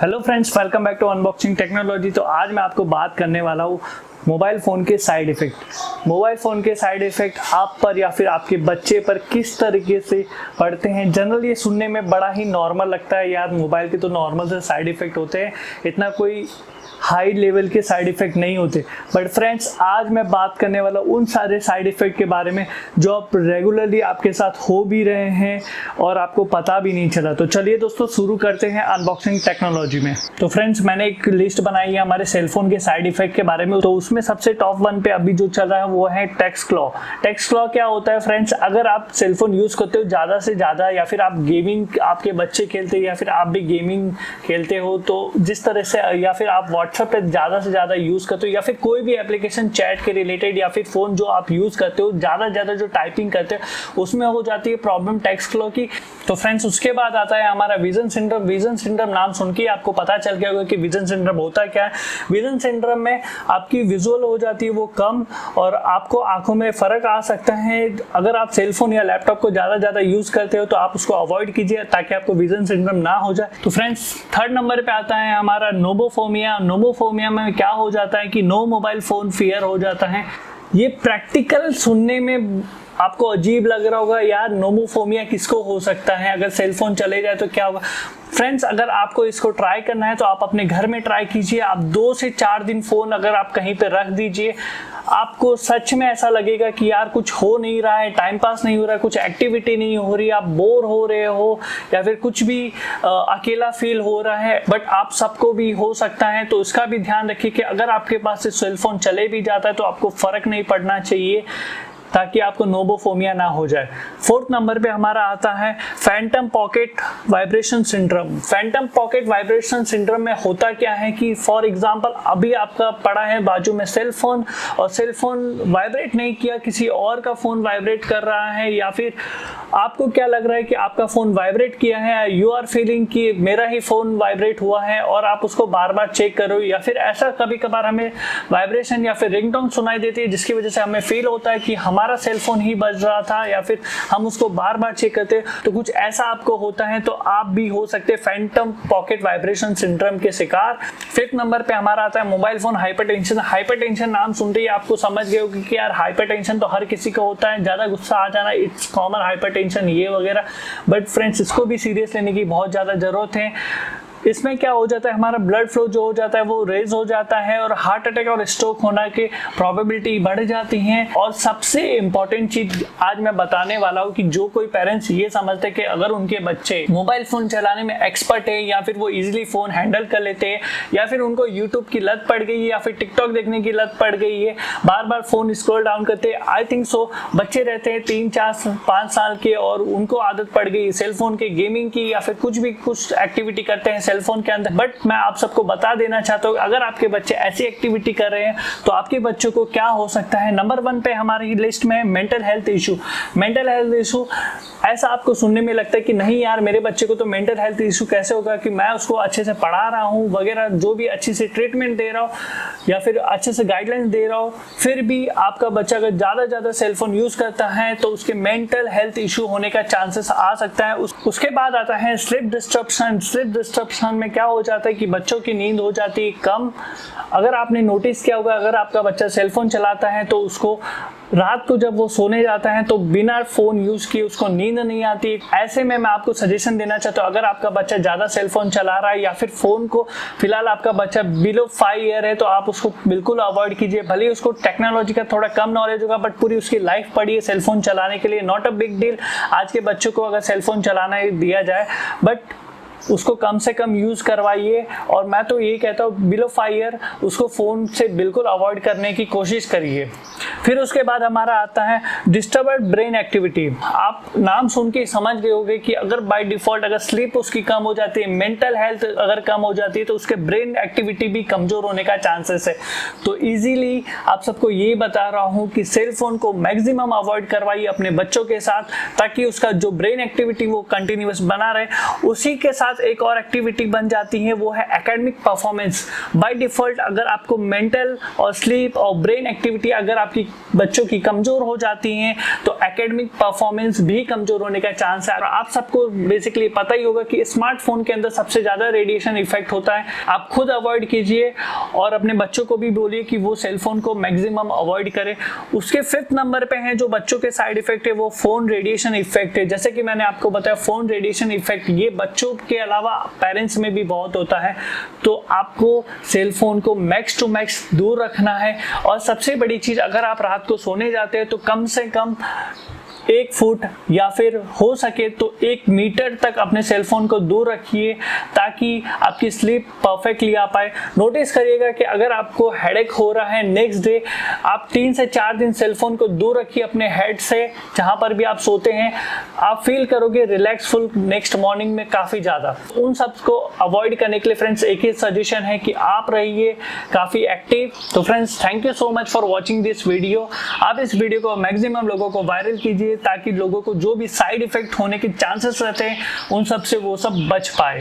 Hello friends, welcome back to unboxing technology. तो आज मैं आपको बात करने वाला हूँ मोबाइल फ़ोन के साइड इफ़ेक्ट। मोबाइल फ़ोन के साइड इफ़ेक्ट आप पर या फिर आपके बच्चे पर किस तरीके से पड़ते हैं। जनरल ये सुनने में बड़ा ही नॉर्मल लगता है, यार मोबाइल के तो नॉर्मल से साइड इफ़ेक्ट होते हैं, इतना कोई हाई लेवल के साइड इफ़ेक्ट नहीं होते। बट फ्रेंड्स, आज मैं बात करने वाला उन सारे साइड इफ़ेक्ट के बारे में जो आप रेगुलरली आपके साथ हो भी रहे हैं और आपको पता भी नहीं चला। तो चलिए दोस्तों, शुरू करते हैं अनबॉक्सिंग टेक्नोलॉजी में। तो फ्रेंड्स, मैंने एक लिस्ट बनाई है हमारे सेलफोन के साइड इफ़ेक्ट के बारे में। तो उसमें सबसे टॉप 1 पे अभी जो चल रहा है वो है टेक्स्ट क्लॉ। टेक्स्ट क्लॉ क्या होता है फ्रेंड्स? अगर आप सेलफोन यूज़ करते हो ज़्यादा से ज़्यादा, या फिर आप गेमिंग, आपके बच्चे खेलते हैं या फिर आप भी गेमिंग खेलते हो, तो जिस तरह से, या फिर आप व्हाट्सएप पे ज़्यादा से ज़्यादा यूज़ करते हो, या फिर कोई भी एप्लीकेशन चैट के रिलेटेड, या फिर फ़ोन जो आप यूज़ करते हो ज़्यादा से ज़्यादा जो टाइपिंग करते हो, उसमें हो जाती है प्रॉब्लम टेक्स्ट क्लॉ की। तो फ्रेंड्स, उसके बाद आता है हमारा विजन सिंड्रोम। विजन सिंड्रोम नाम सुन के आपको पता चल गया होगा कि विजन सिंड्रोम होता क्या है। विजन सिंड्रोम में आपकी विजुअल हो जाती है वो कम, और आपको आंखों में फ़र्क आ सकता है। अगर आप सेलफोन या लैपटॉप को ज़्यादा ज़्यादा यूज़ करते हो तो आप उसको अवॉइड कीजिए ताकि आपको विजन सिंड्रोम ना हो जाए। तो फ्रेंड्स, 3rd नंबर पे आता है हमारा नोमोफोबिया। नोमोफोबिया में क्या हो जाता है कि नो मोबाइल फ़ोन फियर हो जाता है। ये प्रैक्टिकल सुनने में आपको अजीब लग रहा होगा, यार नोमोफोबिया किसको हो सकता है, अगर सेलफोन चले जाए तो क्या होगा। फ्रेंड्स, अगर आपको इसको ट्राई करना है तो आप अपने घर में ट्राई कीजिए। आप 2 से 4 दिन फ़ोन अगर आप कहीं पे रख दीजिए, आपको सच में ऐसा लगेगा कि यार कुछ हो नहीं रहा है, टाइम पास नहीं हो रहा है, कुछ एक्टिविटी नहीं हो रही, आप बोर हो रहे हो, या फिर कुछ भी अकेला फील हो रहा है। बट आप सबको भी हो सकता है, तो इसका भी ध्यान रखिए कि अगर आपके पास से सेलफोन चले भी जाता है तो आपको फ़र्क नहीं पड़ना चाहिए, ताकि आपको नोमोफोबिया ना हो जाए। 4th नंबर पे हमारा आता है Phantom pocket vibration syndrome. Phantom pocket vibration syndrome में होता क्या है कि फॉर एग्जांपल अभी आपका पड़ा है बाजू में सेल फोन, और सेल फोन वाइब्रेट नहीं किया, किसी और का फ़ोन वाइब्रेट कर रहा है, या फिर आपको क्या लग रहा है कि आपका फ़ोन वाइब्रेट किया है, यू आर फीलिंग कि मेरा ही फ़ोन वाइब्रेट हुआ है, और आप उसको बार बार चेक करो। या फिर ऐसा कभी कभार हमें वाइब्रेशन या फिर रिंगटोन सुनाई देती है, जिसकी वजह से हमें फील होता है कि हमारा सेलफोन ही बज रहा था, या फिर हम उसको बार बार चेक करते हैं। तो कुछ ऐसा आपको होता है तो आप भी हो सकते हैं फैंटम पॉकेट वाइब्रेशन सिंड्रोम के शिकार। 5th नंबर पे हमारा आता है मोबाइल फोन हाइपरटेंशन। हाइपरटेंशन नाम सुनते ही आपको समझ गए होंगे कि यार हाइपरटेंशन तो हर किसी को होता है, ज़्यादा गुस्सा आ जाना, इट्स कॉमन हाइपरटेंशन, ये वगैरह। बट फ्रेंड्स, इसको भी सीरियस लेने की बहुत ज़्यादा ज़रूरत है। इसमें क्या हो जाता है, हमारा ब्लड फ्लो जो हो जाता है वो रेज हो जाता है, और हार्ट अटैक और स्ट्रोक होने की प्रोबेबिलिटी बढ़ जाती है। और सबसे इम्पॉर्टेंट चीज आज मैं बताने वाला हूँ कि जो कोई पेरेंट्स ये समझते हैं कि अगर उनके बच्चे मोबाइल फोन चलाने में एक्सपर्ट है, या फिर वो इजीली फोन हैंडल कर लेते हैं, या फिर उनको यूट्यूब की लत पड़ गई है, या फिर टिकटॉक देखने की लत पड़ गई है, बार बार फोन स्क्रॉल डाउन करते हैं। आई थिंक सो बच्चे रहते हैं 3, 4, 5 साल के, और उनको आदत पड़ गई सेलफोन के गेमिंग की, या फिर कुछ भी कुछ एक्टिविटी करते हैं सेलफोन के अंदर। बट मैं आप सबको बता देना चाहता हूँ, अगर आपके बच्चे ऐसी एक्टिविटी कर रहे हैं तो आपके बच्चों को क्या हो सकता है। नंबर 1 पे हमारी लिस्ट में mental health issue. Mental health issue, ऐसा आपको सुनने में लगता है कि नहीं यार, मेरे बच्चे को तो मेंटल हेल्थ इशू कैसे होगा, कि मैं उसको अच्छे से पढ़ा रहा हूँ वगैरह, जो भी अच्छी से ट्रीटमेंट दे रहा हूँ या फिर अच्छे से गाइडलाइंस दे रहा हूँ, फिर भी आपका बच्चा अगर ज़्यादा ज़्यादा सेलफोन यूज़ करता है तो उसके मेंटल हेल्थ इशू होने का चांसेस आ सकता है। उसके बाद आता है स्लीप डिस्ट्रप्शन। स्लीप डिस्ट्रप्शन में क्या हो जाता है कि बच्चों की नींद हो जाती है कम। अगर आपने नोटिस किया होगा, अगर आपका बच्चा सेलफोन चलाता है तो उसको रात को जब वो सोने जाता है तो बिना फोन यूज किए उसको नींद नहीं आती। ऐसे में मैं आपको सजेशन देना चाहता हूँ, अगर आपका बच्चा ज़्यादा सेलफोन चला रहा है, या फिर फ़ोन को फिलहाल आपका बच्चा बिलो 5 ईयर है, तो आप उसको बिल्कुल अवॉइड कीजिए। भले ही उसको टेक्नोलॉजी का थोड़ा कम नॉलेज होगा, बट पूरी उसकी लाइफ पड़ी है सेलफोन चलाने के लिए। नॉट अ बिग डील आज के बच्चों को अगर सेलफोन चलाना दिया जाए, बट उसको कम से कम यूज़ करवाइए। और मैं तो यही कहता हूँ, बिलो 5 ईयर उसको फ़ोन से बिल्कुल अवॉइड करने की कोशिश करिए। फिर उसके बाद हमारा आता है डिस्टर्ब्ड ब्रेन एक्टिविटी। आप नाम सुन के समझ गए होंगे कि अगर बाय डिफ़ॉल्ट अगर स्लीप उसकी कम हो जाती है, मेंटल हेल्थ अगर कम हो जाती है, तो उसके ब्रेन एक्टिविटी भी कमज़ोर होने का चांसेस है। तो ईजीली आप सबको ये बता रहा हूँ कि सेल फोन को मैक्सिमम अवॉइड करवाइए अपने बच्चों के साथ, ताकि उसका जो ब्रेन एक्टिविटी वो कंटिन्यूस बना रहे। उसी के साथ पास एक और एक्टिविटी बन जाती है, वो है एकेडमिक परफॉर्मेंस। बाय डिफॉल्ट अगर आपको मेंटल और स्लीप और ब्रेन एक्टिविटी अगर आपकी बच्चों की कमजोर हो जाती हैं तो एकेडमिक परफॉर्मेंस भी कमजोर होने का चांस है। आप सबको बेसिकली पता ही होगा कि स्मार्टफोन के अंदर सबसे ज्यादा रेडिएशन इफेक्ट होता है। आप खुद अवॉइड कीजिए और अपने बच्चों को भी बोलिए कि वो सेलफोन को मैक्सिमम अवॉइड करें। उसके 5th नंबर पे है जो बच्चों के साइड इफेक्ट है, वो फोन रेडिएशन इफेक्ट है। जैसे कि मैंने आपको बताया, फोन रेडिएशन इफेक्ट ये बच्चों के अलावा पेरेंट्स में भी बहुत होता है। तो आपको सेलफोन को मैक्स टू मैक्स दूर रखना है। और सबसे बड़ी चीज, अगर आप रात को सोने जाते हैं तो कम से कम 1 फुट या फिर हो सके तो 1 मीटर तक अपने सेलफोन को दूर रखिए ताकि आपकी स्लीप परफेक्टली आ पाए। नोटिस करिएगा कि अगर आपको हेडेक हो रहा है नेक्स्ट डे, आप 3 से 4 दिन सेलफोन को दूर रखिए अपने हेड से, जहां पर भी आप सोते हैं। आप फील करोगे रिलैक्सफुल नेक्स्ट मॉर्निंग में काफी ज्यादा। उन सब को अवॉइड करने के लिए फ्रेंड्स एक ही सजेशन है कि आप रहिए काफी एक्टिव। तो friends, thank you so much for watching this video. आप इस वीडियो को मैक्सिमम लोगों को वायरल कीजिए ताकि लोगों को जो भी साइड इफेक्ट होने के चांसेस रहते हैं उन सब से वो सब बच पाए।